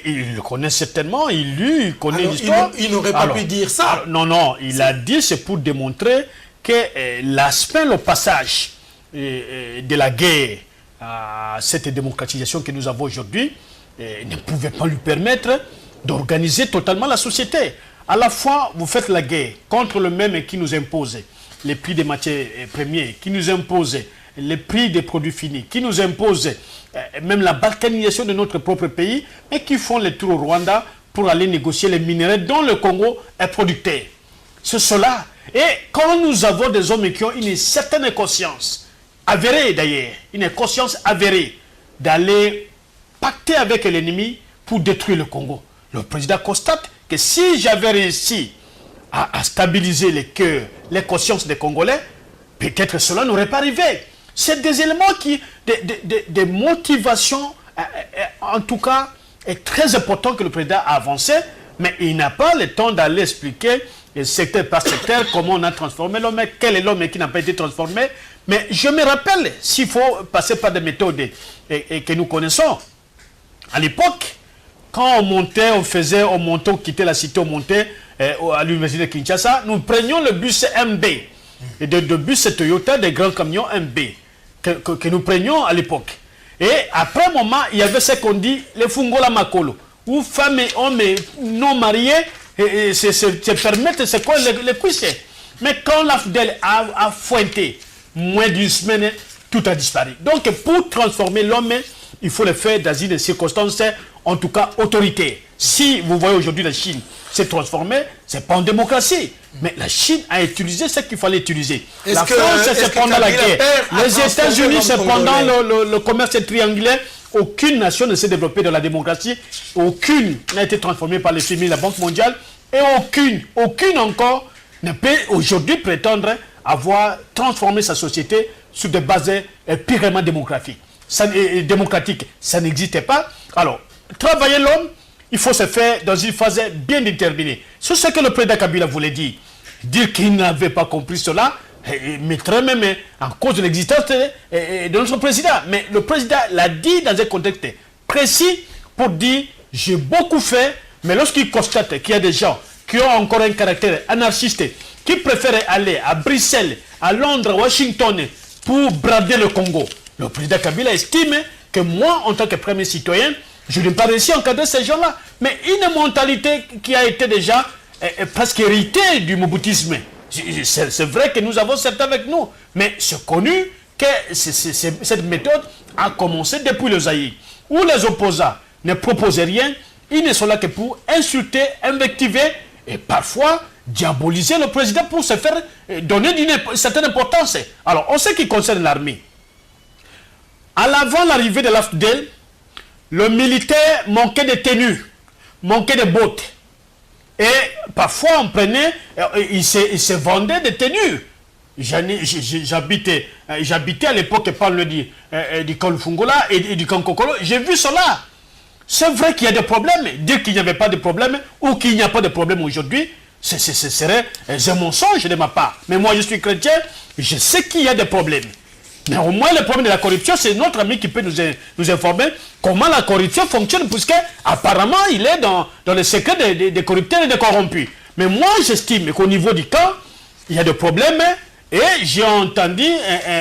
Il le connaît certainement, il connaît l'histoire. Il n'aurait pas pu dire ça. Non, il a dit, c'est pour démontrer que l'aspect, le passage de la guerre à cette démocratisation que nous avons aujourd'hui ne pouvait pas lui permettre d'organiser totalement la société. À la fois, vous faites la guerre contre le même qui nous impose les prix des matières premières, qui nous impose les prix des produits finis, qui nous impose même la balkanisation de notre propre pays, mais qui font le tour au Rwanda pour aller négocier les minerais dont le Congo est producteur. C'est cela. Et quand nous avons des hommes qui ont une certaine conscience, avérée d'ailleurs, une conscience avérée, d'aller pacter avec l'ennemi pour détruire le Congo, le président constate que si j'avais réussi à stabiliser les cœurs, les consciences des Congolais, peut-être cela n'aurait pas arrivé. C'est des éléments des motivations, en tout cas, est très important que le président a avancé, mais il n'a pas le temps d'aller expliquer secteur par secteur comment on a transformé l'homme, quel est l'homme qui n'a pas été transformé. Mais je me rappelle, s'il faut passer par des méthodes que nous connaissons, à l'époque, quand on montait, on quittait la cité, on montait à l'université de Kinshasa, nous prenions le bus MB, de bus Toyota, des grands camions MB, que nous prenions à l'époque. Et après un moment, il y avait ce qu'on dit, les Fungola Makolo, où femmes et hommes non mariés se permettent, c'est quoi, les cuisses. Mais quand l'AFDEL a pointé, moins d'une semaine, tout a disparu. Donc, pour transformer l'homme, il faut le faire dans une circonstance, en tout cas, autoritaire. Si vous voyez aujourd'hui la Chine s'est transformée, ce n'est pas en démocratie. Mais la Chine a utilisé ce qu'il fallait utiliser. La France, c'est pendant la guerre. Les États-Unis, c'est pendant le commerce triangulaire. Aucune nation ne s'est développée dans la démocratie. Aucune n'a été transformée par les FMI, la Banque mondiale. Et aucune encore ne peut aujourd'hui prétendre avoir transformé sa société sur des bases purement démocratiques. Ça n'existait pas. Alors, travailler l'homme, il faut se faire dans une phase bien déterminée. C'est ce que le président Kabila voulait dire. Dire qu'il n'avait pas compris cela, mettrait même en cause l'existence de notre président. Mais le président l'a dit dans un contexte précis pour dire « j'ai beaucoup fait », mais lorsqu'il constate qu'il y a des gens qui ont encore un caractère anarchiste, qui préfèrent aller à Bruxelles, à Londres, à Washington pour brader le Congo, le président Kabila estime que moi, en tant que premier citoyen, je n'ai pas réussi à encadrer ces gens-là. Mais une mentalité qui a été déjà presque héritée du moboutisme. C'est vrai que nous avons certains avec nous, mais c'est connu que cette méthode a commencé depuis le Zaïre, où les opposants ne proposaient rien, ils ne sont là que pour insulter, invectiver et parfois diaboliser le président pour se faire donner une certaine importance. Alors, on sait qu'il concerne l'armée. À l'avant l'arrivée de l'AFDEL, le militaire manquait de tenues, manquait de bottes. Et parfois, on prenait, il se vendait des tenues. J'habitais à l'époque, parle du Kolfungola et du Kankokolo. J'ai vu cela. C'est vrai qu'il y a des problèmes. Dire qu'il n'y avait pas de problème ou qu'il n'y a pas de problème aujourd'hui, ce serait un mensonge de ma part. Mais moi, je suis chrétien, je sais qu'il y a des problèmes. Mais au moins, le problème de la corruption, c'est notre ami qui peut nous informer comment la corruption fonctionne, puisque apparemment, il est dans le secret des corrupteurs et des corrompus. Mais moi, j'estime qu'au niveau du camp, il y a des problèmes. Et j'ai entendu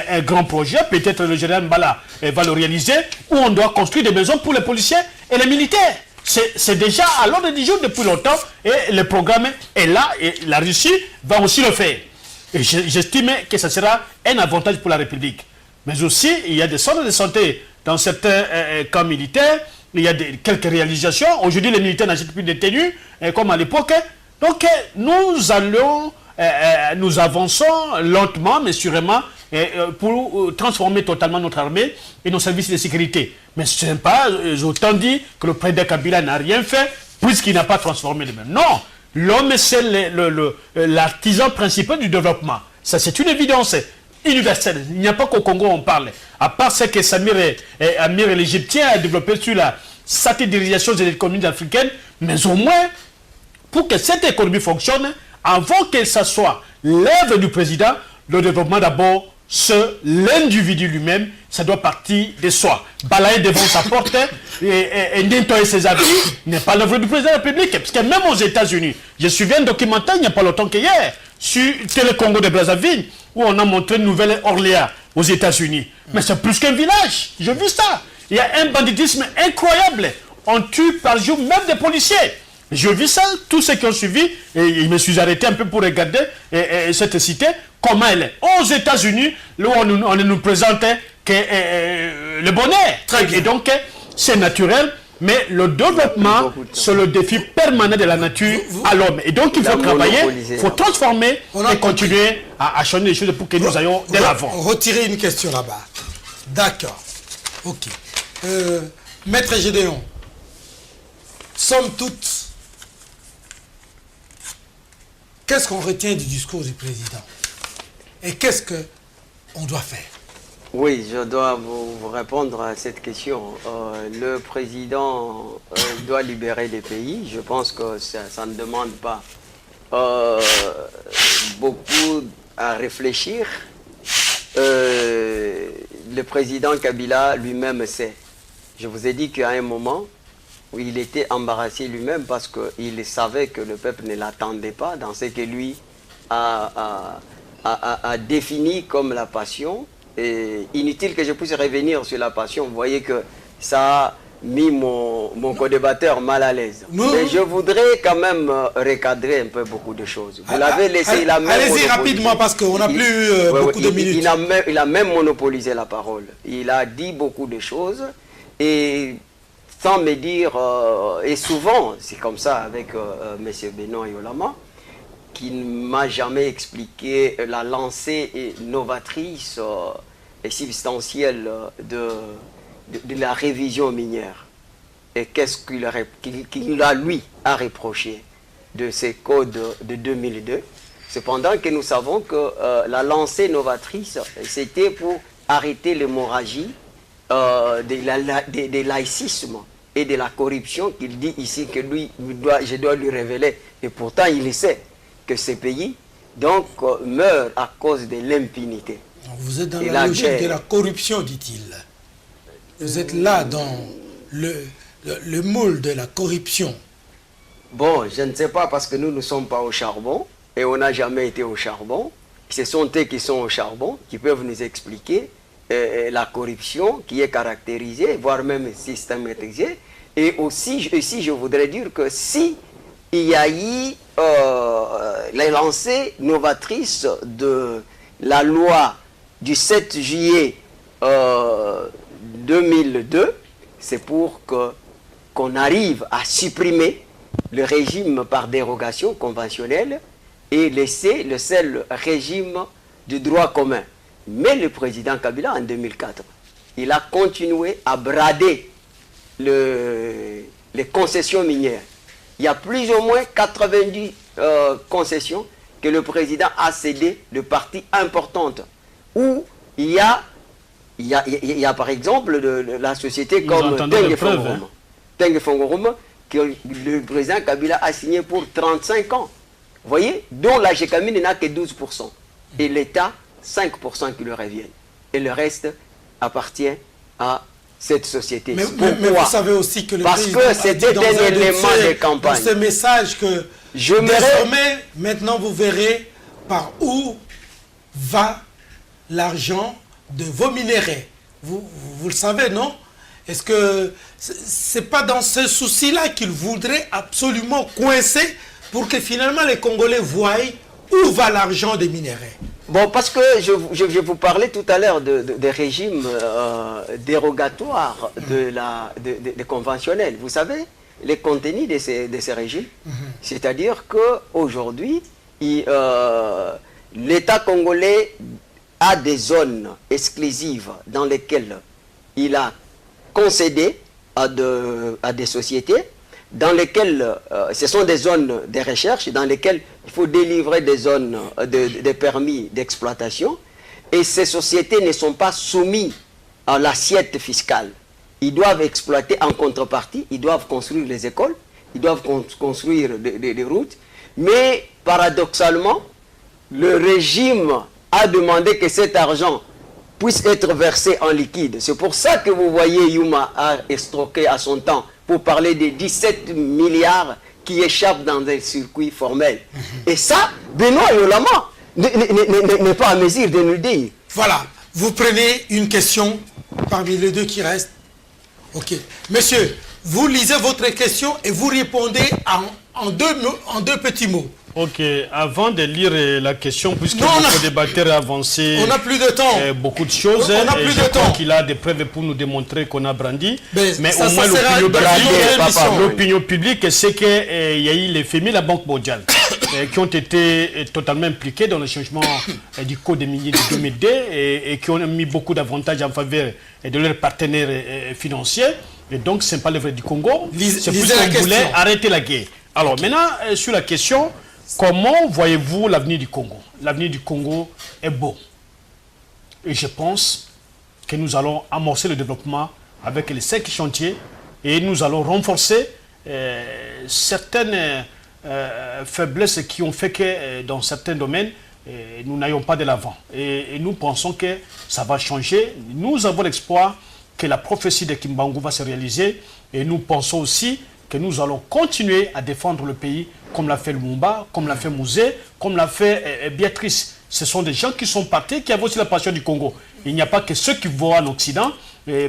un grand projet, peut-être le général Mbala va le réaliser, où on doit construire des maisons pour les policiers et les militaires. C'est déjà à l'ordre du jour depuis longtemps, et le programme est là, et la Russie va aussi le faire. Et j'estime que ça sera un avantage pour la République. Mais aussi, il y a des centres de santé dans certains camps militaires, il y a quelques réalisations. Aujourd'hui, les militaires n'achètent plus de tenues, comme à l'époque. Donc, nous avançons lentement, mais sûrement, pour transformer totalement notre armée et nos services de sécurité. Mais ce n'est pas autant dit que le président Kabila n'a rien fait, puisqu'il n'a pas transformé le même. Non, l'homme, c'est l'artisan principal du développement. Ça, c'est une évidence universelle. Il n'y a pas qu'au Congo on parle. À part ce que Amir l'Égyptien a développé sur la satellisation de l'économie africaine, mais au moins, pour que cette économie fonctionne, avant que ce soit l'œuvre du président, le développement d'abord l'individu lui-même, ça doit partir de soi. Balayer devant sa porte et nettoyer ses habits n'est pas l'œuvre du président de la République. Parce que même aux États-Unis, je suivi un documentaire il n'y a pas longtemps qu'hier sur Télé-Congo de Brazzaville où on a montré Nouvelle-Orléans aux États-Unis. Mais c'est plus qu'un village. J'ai vu ça. Il y a un banditisme incroyable. On tue par jour même des policiers. Je vis ça, tous ceux qui ont suivi, et je me suis arrêté un peu pour regarder cette cité, comment elle est. Aux États-Unis, là où on nous présentait que le bonheur. Très bien. Et donc, c'est naturel, mais le développement, c'est le défi permanent de la nature à l'homme. Et donc, il faut travailler, il faut transformer et continuer à changer les choses pour que nous ayons de l'avant. Retirer une question là-bas. D'accord. Ok. Maître Gédéon, somme toute, qu'est-ce qu'on retient du discours du président? Et qu'est-ce qu'on doit faire? Oui, je dois vous répondre à cette question. Le président doit libérer les pays. Je pense que ça ne demande pas beaucoup à réfléchir. Le président Kabila lui-même sait. Je vous ai dit qu'à un moment où il était embarrassé lui-même parce qu'il savait que le peuple ne l'attendait pas dans ce que lui a défini comme la passion. Et inutile que je puisse revenir sur la passion. Vous voyez que ça a mis mon co-débatteur mal à l'aise. Mais je voudrais quand même recadrer un peu beaucoup de choses. Vous l'avez laissé, il a même allez-y rapidement parce qu'on n'a plus beaucoup de minutes. Il a même monopolisé la parole. Il a dit beaucoup de choses et sans me dire, et souvent c'est comme ça avec M. Benoît Yolama, qui ne m'a jamais expliqué la lancée novatrice et substantielle de la révision minière. Et qu'est-ce qu'il a, lui, à reprocher de ces codes de 2002. Cependant que nous savons que la lancée novatrice, c'était pour arrêter l'hémorragie des laïcismes et de la corruption qu'il dit ici que lui, je dois lui révéler. Et pourtant, il sait que ces pays donc meurent à cause de l'impunité. Vous êtes dans la logique de la corruption, dit-il. Vous êtes là dans le moule de la corruption. Bon, je ne sais pas parce que nous ne sommes pas au charbon et on n'a jamais été au charbon. Ce sont eux qui sont au charbon qui peuvent nous expliquer la corruption qui est caractérisée, voire même systématisée. Et aussi, je voudrais dire que si il y a eu les lancées novatrices de la loi du 7 juillet 2002, c'est pour qu'on arrive à supprimer le régime par dérogation conventionnelle et laisser le seul régime du droit commun. Mais le président Kabila, en 2004, il a continué à brader les concessions minières. Il y a plus ou moins 90 concessions que le président a cédées de parties importantes. Où il y a par exemple la société comme Tengue Fongorum, que le président Kabila a signé pour 35 ans. Vous voyez, dont la GECAMINE n'a que 12%. Et l'État, 5% qui lui reviennent. Et le reste appartient à cette société. Mais vous savez aussi que le président parce que c'était un élément de campagne. Dans ce message que désormais, maintenant vous verrez par où va l'argent de vos minéraux. Vous le savez, non? Est-ce que c'est pas dans ce souci-là qu'il voudrait absolument coincer pour que finalement les Congolais voient où va l'argent des minéraux? Bon, parce que je vous parlais tout à l'heure des régimes dérogatoires des conventionnels. Vous savez, les contenus de ces régimes, c'est-à-dire qu'aujourd'hui, l'État congolais a des zones exclusives dans lesquelles il a concédé à des sociétés, dans lesquelles ce sont des zones de recherche, dans lesquelles il faut délivrer des zones de permis d'exploitation, et ces sociétés ne sont pas soumises à l'assiette fiscale. Ils doivent exploiter en contrepartie, ils doivent construire les écoles, ils doivent construire des routes, mais paradoxalement, le régime a demandé que cet argent puisse être versé en liquide. C'est pour ça que vous voyez Yuma a estroqué à son temps pour parler des 17 milliards qui échappent dans des circuits formels. Et ça, Benoît Yolama n'est pas à mesure de nous le dire. Voilà, vous prenez une question parmi les deux qui restent. Ok. Monsieur, vous lisez votre question et vous répondez en deux petits mots. Ok, avant de lire la question, puisque Non, notre débatteur a avancé on n'a plus de temps. Beaucoup de choses, On n'a plus je de crois temps. qu'il a des preuves pour nous démontrer qu'on a brandi. Mais au moins sera l'opinion publique, c'est qu'il y a eu les FMI, la Banque mondiale, qui ont été totalement impliqués dans le changement du code des miniers de 2002 et qui ont mis beaucoup d'avantages en faveur de leurs partenaires financiers. Et donc, ce n'est pas l'œuvre du Congo. C'est plus qu'on voulait arrêter la guerre. Alors maintenant, sur la question, comment voyez-vous l'avenir du Congo? L'avenir du Congo est beau. Et je pense que nous allons amorcer le développement avec les 5 chantiers et nous allons renforcer certaines faiblesses qui ont fait que dans certains domaines, nous n'ayons pas de l'avant. Et nous pensons que ça va changer. Nous avons l'espoir que la prophétie de Kimbangu va se réaliser et nous pensons aussi que nous allons continuer à défendre le pays comme l'a fait Lumumba, comme l'a fait Mouzé, comme l'a fait Béatrice. Ce sont des gens qui sont partis, qui avaient aussi la passion du Congo. Il n'y a pas que ceux qui vont en Occident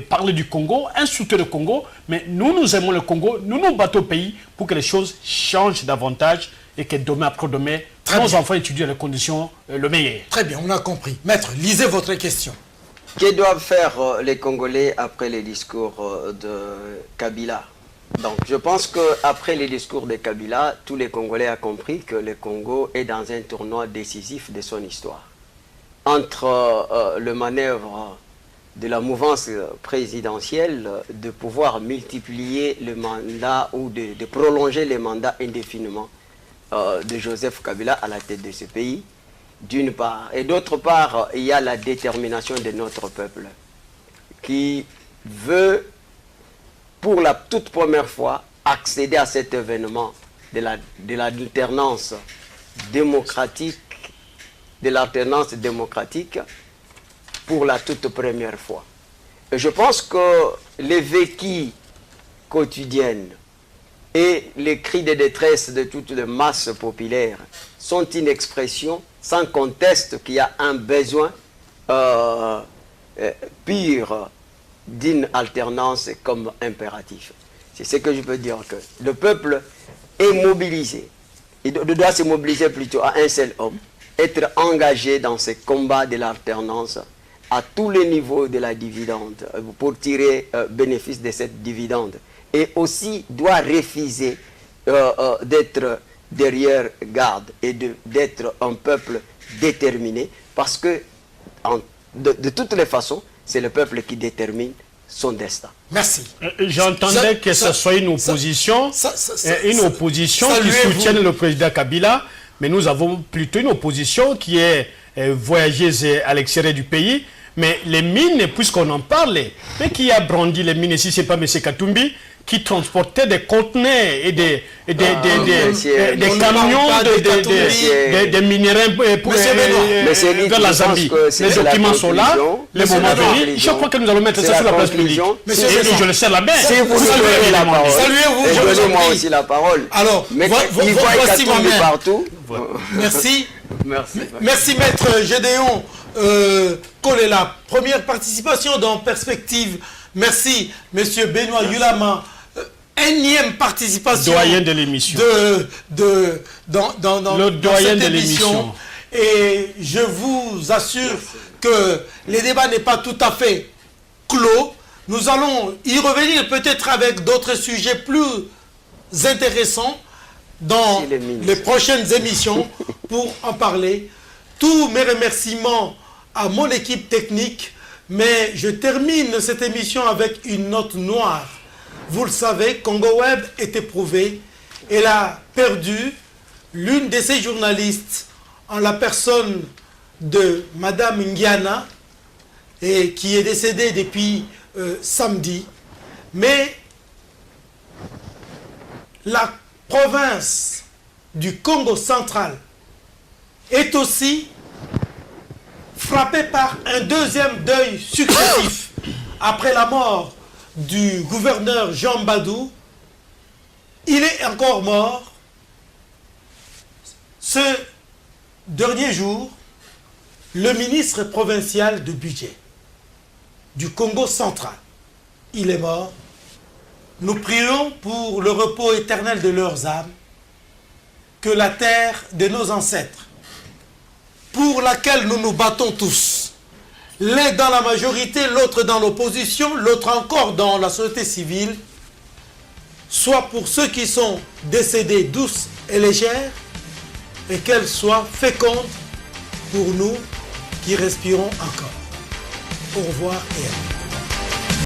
parler du Congo, insulter le Congo, mais nous aimons le Congo, nous nous battons au pays pour que les choses changent davantage et que demain après-demain, nos enfants étudient les conditions le meilleur. Très bien, on a compris. Maître, lisez votre question. Que doivent faire les Congolais après les discours de Kabila? Donc, je pense qu'après les discours de Kabila, tous les Congolais ont compris que le Congo est dans un tournoi décisif de son histoire. Entre le manœuvre de la mouvance présidentielle de pouvoir multiplier le mandat ou de prolonger les mandats indéfiniment de Joseph Kabila à la tête de ce pays, d'une part. Et d'autre part, il y a la détermination de notre peuple qui veut, pour la toute première fois, accéder à cet événement de l'alternance démocratique, pour la toute première fois. Et je pense que les vécus quotidiennes et les cris de détresse de toutes les masses populaires sont une expression sans conteste qu'il y a un besoin pur d'une alternance comme impératif. C'est ce que je peux dire, que le peuple est mobilisé. Il doit se mobiliser plutôt à un seul homme, être engagé dans ce combat de l'alternance à tous les niveaux de la dividende pour tirer bénéfice de cette dividende. Et aussi doit refuser d'être derrière garde et d'être un peuple déterminé, parce que de toutes les façons, c'est le peuple qui détermine son destin. Merci. J'entendais que ce soit une opposition, qui soutienne le président Kabila, mais nous avons plutôt une opposition qui est voyageuse à l'extérieur du pays. Mais les mines, puisqu'on en parle, mais qui a brandi les mines ici, c'est pas M. Katumbi, qui transportait des conteneurs et des camions de minéraux vers la Zambie. Les documents sont là, les moments venus. Je crois que nous allons mettre ça sur la place publique. Et je le sais la main. Si vous nous donnez la parole, donnez-moi aussi la parole. Alors, voici ma main partout. Merci. Merci, maître Gédéon Kolela. Première participation dans Perspective. Merci, monsieur Benoît Yulama. Énième participation doyen de l'émission dans cette émission. Et je vous assure que le débat n'est pas tout à fait clos. Nous allons y revenir peut-être avec d'autres sujets plus intéressants dans les prochaines émissions pour en parler. Tous mes remerciements à mon équipe technique, mais je termine cette émission avec une note noire. Vous le savez, Congo Web est éprouvé. Elle a perdu l'une de ses journalistes en la personne de Madame Ngiana, et qui est décédée depuis samedi. Mais la province du Congo central est aussi frappé par un deuxième deuil successif après la mort du gouverneur Jean Badou. Il est encore mort ce dernier jour, le ministre provincial de budget du Congo central. Il est mort. Nous prions pour le repos éternel de leurs âmes, que la terre de nos ancêtres, pour laquelle nous nous battons tous, l'un dans la majorité, l'autre dans l'opposition, l'autre encore dans la société civile, soit pour ceux qui sont décédés douces et légères, et qu'elle soit féconde pour nous qui respirons encore. Au revoir et à bientôt.